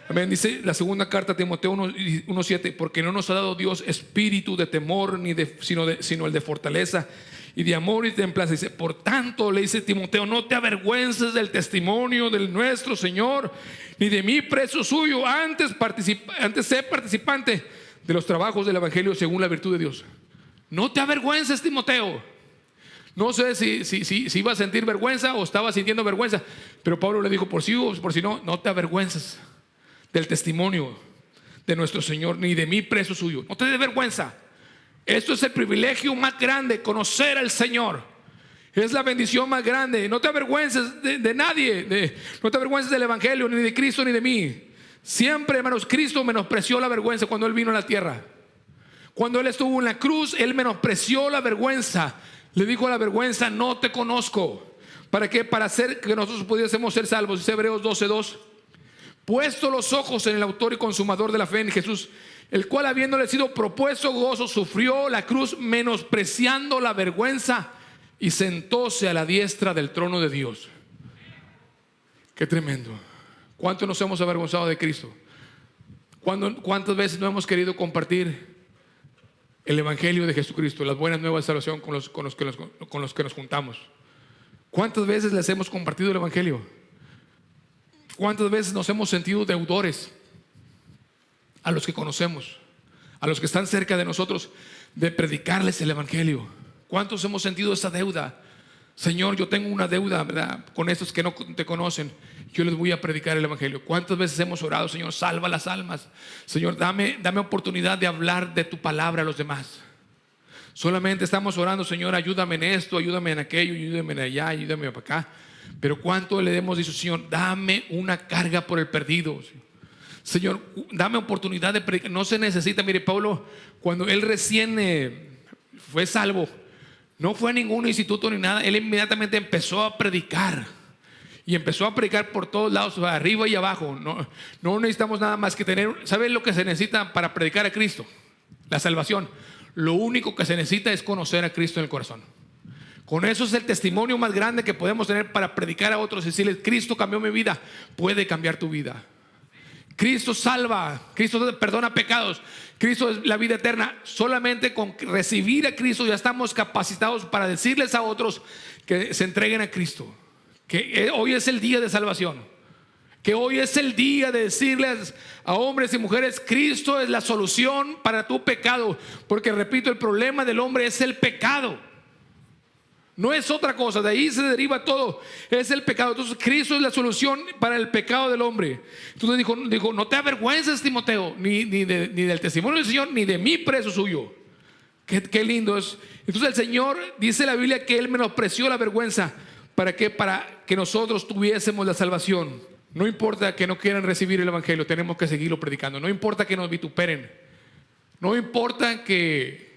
Amén. Dice la segunda carta a Timoteo 1:7, porque no nos ha dado Dios espíritu de temor, sino el de fortaleza y de amor y templanza. Dice, por tanto, le dice Timoteo, no te avergüences del testimonio de nuestro Señor, ni de mí preso suyo. Antes sé participante de los trabajos del Evangelio según la virtud de Dios. No te avergüences, Timoteo. No sé si iba a sentir vergüenza o estaba sintiendo vergüenza, pero Pablo le dijo, por si no, no te avergüences del testimonio de nuestro Señor, ni de mí preso suyo. No te des vergüenza. Esto es el privilegio más grande, conocer al Señor. Es la bendición más grande. No te avergüences de nadie, no te avergüences del Evangelio, ni de Cristo, ni de mí. Siempre, hermanos, Cristo menospreció la vergüenza cuando Él vino a la tierra. Cuando Él estuvo en la cruz, Él menospreció la vergüenza. Le dijo a la vergüenza, no te conozco. ¿Para qué? Para hacer que nosotros pudiésemos ser salvos. Dice Hebreos 12:2. Puesto los ojos en el autor y consumador de la fe, en Jesús, el cual habiéndole sido propuesto gozo, sufrió la cruz, menospreciando la vergüenza, y sentóse a la diestra del trono de Dios. Qué tremendo. ¿Cuánto nos hemos avergonzado de Cristo? ¿Cuántas veces no hemos querido compartir el Evangelio de Jesucristo, las buenas nuevas de salvación con los que nos juntamos? ¿Cuántas veces les hemos compartido el Evangelio? ¿Cuántas veces nos hemos sentido deudores a los que conocemos, a los que están cerca de nosotros, de predicarles el Evangelio? ¿Cuántos hemos sentido esa deuda? Señor, yo tengo una deuda, ¿verdad?, con estos que no te conocen. Yo les voy a predicar el Evangelio. ¿Cuántas veces hemos orado, Señor, salva las almas? Señor, dame oportunidad de hablar de tu palabra a los demás. Solamente estamos orando, Señor, ayúdame en esto, ayúdame en aquello, ayúdame en allá, ayúdame para acá. Pero ¿cuánto le hemos dicho, Señor, dame una carga por el perdido? Señor, dame oportunidad de predicar. No se necesita, mire, Pablo, cuando él recién fue salvo, no fue a ningún instituto ni nada. Él inmediatamente empezó a predicar. Y empezó a predicar por todos lados, arriba y abajo. No necesitamos nada más que tener. ¿Saben lo que se necesita para predicar a Cristo? La salvación. Lo único que se necesita es conocer a Cristo en el corazón. Con eso es el testimonio más grande que podemos tener para predicar a otros y decirles, Cristo cambió mi vida. Puede cambiar tu vida. Cristo salva, Cristo perdona pecados, Cristo es la vida eterna. Solamente con recibir a Cristo ya estamos capacitados para decirles a otros que se entreguen a Cristo. Que hoy es el día de salvación. Que hoy es el día de decirles a hombres y mujeres, Cristo es la solución para tu pecado. Porque repito, el problema del hombre es el pecado. No es otra cosa, de ahí se deriva todo, es el pecado. Entonces Cristo es la solución para el pecado del hombre. Entonces dijo, no te avergüences, Timoteo, ni del testimonio del Señor, ni de mí preso suyo. Qué lindo es. Entonces el Señor, dice la Biblia, que Él menospreció la vergüenza. ¿Para qué? Para que nosotros tuviésemos la salvación. No importa que no quieran recibir el Evangelio, tenemos que seguirlo predicando. No importa que nos vituperen, no importa que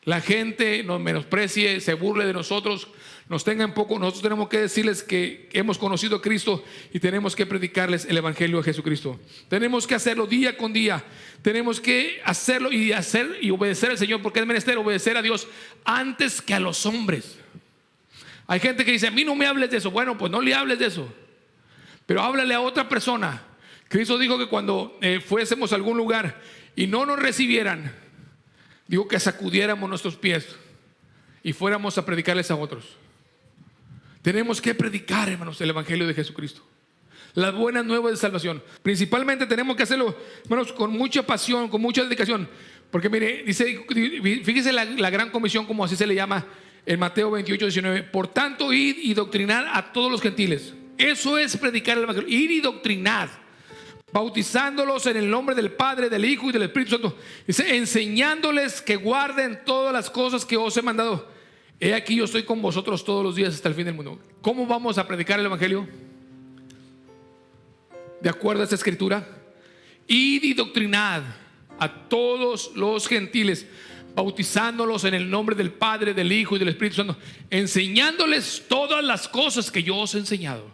la gente nos menosprecie, se burle de nosotros, nos tenga en poco. Nosotros tenemos que decirles que hemos conocido a Cristo y tenemos que predicarles el Evangelio de Jesucristo. Tenemos que hacerlo día con día. Tenemos que hacerlo y obedecer al Señor, porque es menester obedecer a Dios antes que a los hombres. Hay gente que dice, a mí no me hables de eso. Bueno, pues no le hables de eso, pero háblale a otra persona. Cristo dijo que cuando fuésemos a algún lugar y no nos recibieran, digo que sacudiéramos nuestros pies y fuéramos a predicarles a otros. Tenemos que predicar, hermanos, el Evangelio de Jesucristo, las buenas nuevas de salvación. Principalmente tenemos que hacerlo, hermanos, con mucha pasión, con mucha dedicación. Porque mire, dice, fíjese la gran comisión, como así se le llama en Mateo 28, 19. Por tanto, id y doctrinad a todos los gentiles. Eso es predicar el evangelio. Ir y doctrinad, bautizándolos en el nombre del Padre, del Hijo y del Espíritu Santo. Dice, enseñándoles que guarden todas las cosas que os he mandado. He aquí, yo estoy con vosotros todos los días hasta el fin del mundo. ¿Cómo vamos a predicar el evangelio? De acuerdo a esta escritura. Id y doctrinad a todos los gentiles, bautizándolos en el nombre del Padre, del Hijo y del Espíritu Santo, enseñándoles todas las cosas que yo os he enseñado.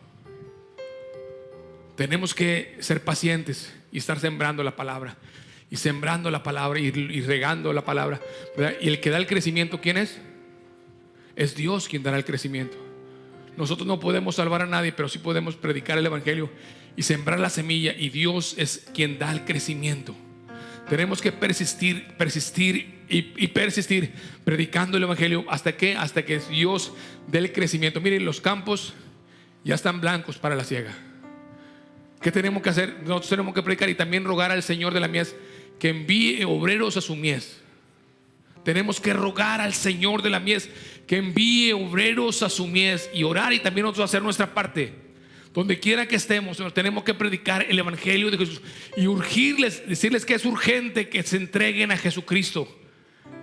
Tenemos que ser pacientes y estar sembrando la palabra, y sembrando la palabra y regando la palabra, ¿verdad? Y el que da el crecimiento, ¿quién es? Es Dios quien dará el crecimiento. Nosotros no podemos salvar a nadie, pero sí podemos predicar el evangelio y sembrar la semilla, y Dios es quien da el crecimiento. Tenemos que persistir y persistir predicando el evangelio hasta que Dios dé el crecimiento. Miren, los campos ya están blancos para la siega. ¿Qué tenemos que hacer? Nosotros tenemos que predicar y también rogar al Señor de la mies que envíe obreros a su mies. Tenemos que rogar al Señor de la mies que envíe obreros a su mies, y orar, y también nosotros hacer nuestra parte. Donde quiera que estemos, tenemos que predicar el evangelio de Jesús y urgirles, decirles que es urgente que se entreguen a Jesucristo,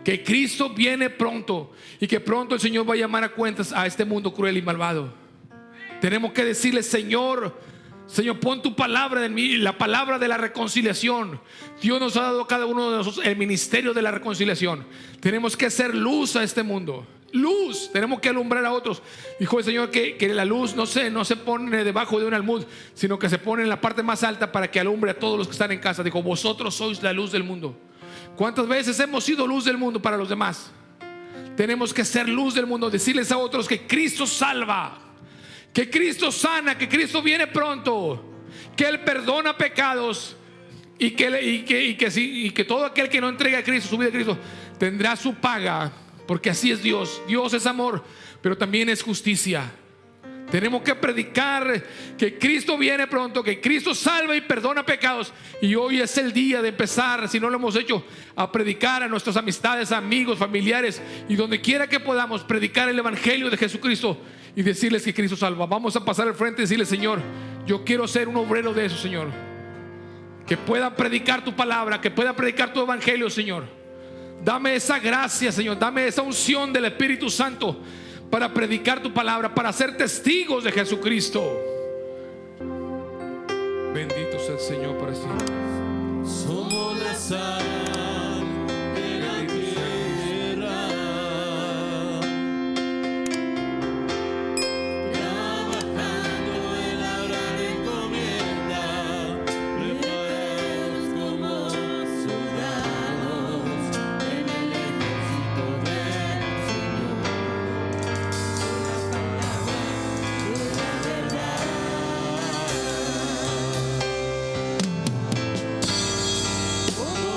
que Cristo viene pronto y que pronto el Señor va a llamar a cuentas a este mundo cruel y malvado. Tenemos que decirles: Señor, pon tu palabra en mí, la palabra de la reconciliación. Dios nos ha dado a cada uno de nosotros el ministerio de la reconciliación. Tenemos que hacer luz a este mundo. Luz, tenemos que alumbrar a otros. Dijo el Señor que la luz no se pone debajo de un almud, sino que se pone en la parte más alta para que alumbre a todos los que están en casa. Dijo: vosotros sois la luz del mundo. ¿Cuántas veces hemos sido luz del mundo para los demás? Tenemos que ser luz del mundo, decirles a otros que Cristo salva, que Cristo sana, que Cristo viene pronto, que Él perdona pecados, y que todo aquel que no entrega a Cristo, su vida a Cristo, tendrá su paga. Porque así es Dios. Dios es amor, pero también es justicia. Tenemos que predicar que Cristo viene pronto, que Cristo salva y perdona pecados. Y hoy es el día de empezar, si no lo hemos hecho, a predicar a nuestras amistades, amigos, familiares, y donde quiera que podamos, predicar el evangelio de Jesucristo y decirles que Cristo salva. Vamos a pasar al frente y decirle: Señor, yo quiero ser un obrero de eso, Señor. Que pueda predicar tu palabra, que pueda predicar tu evangelio, Señor. Dame esa gracia, Señor. Dame esa unción del Espíritu Santo para predicar tu palabra, para ser testigos de Jesucristo. Bendito sea el Señor para siempre. Somos la sal de la tierra, trabajando en la gran encomienda, preparados como soldados en el ejército del Señor. Con la palabra de la verdad. Como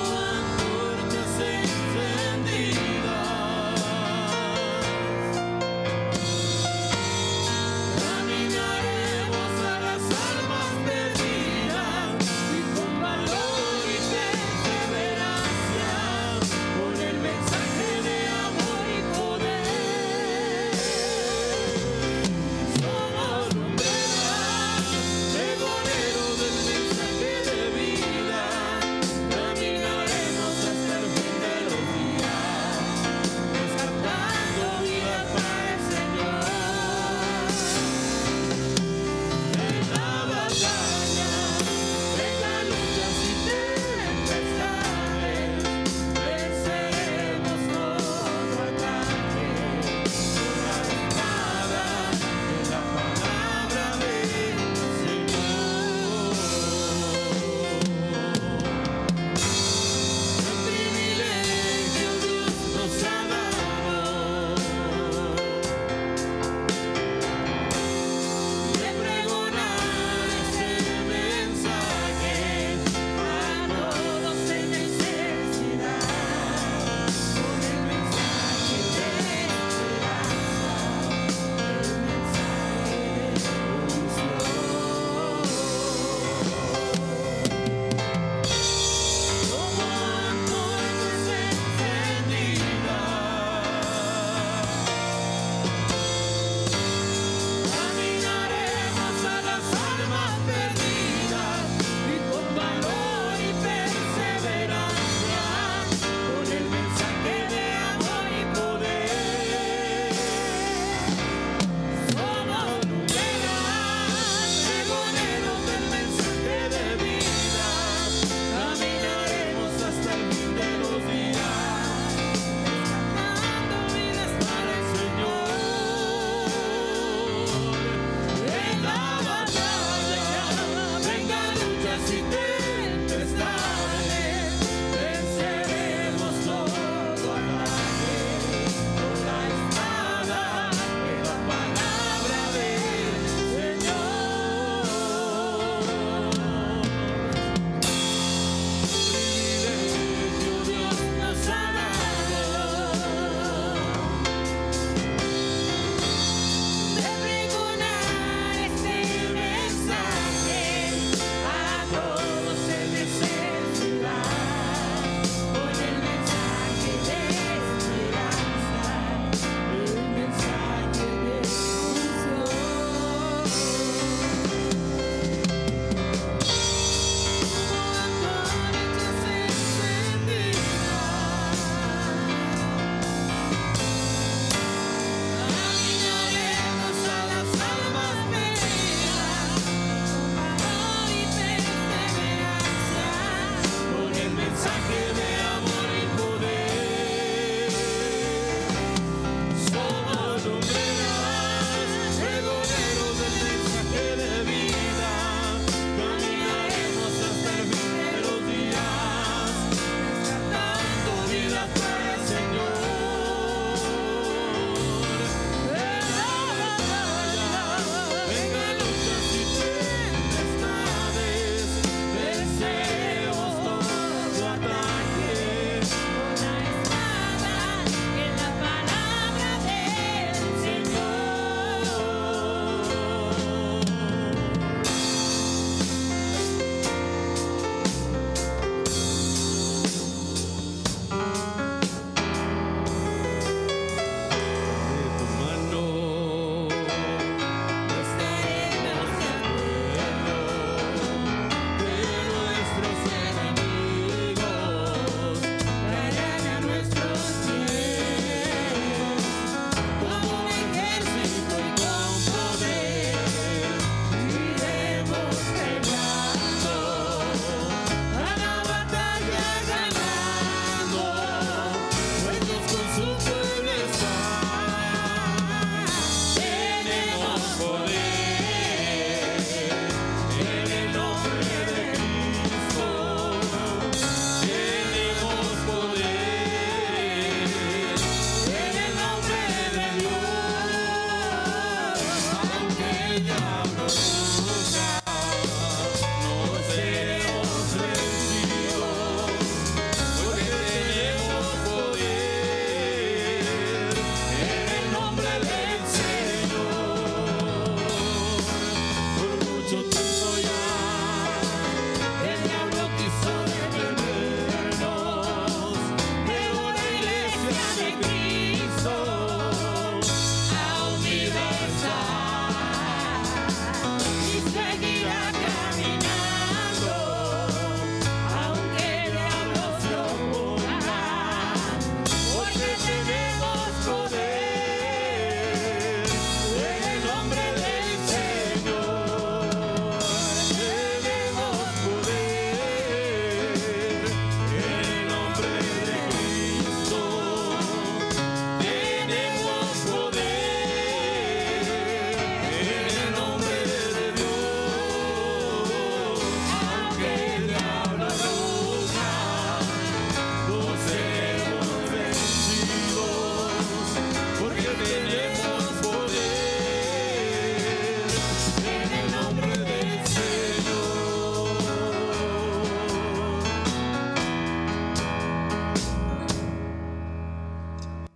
te abro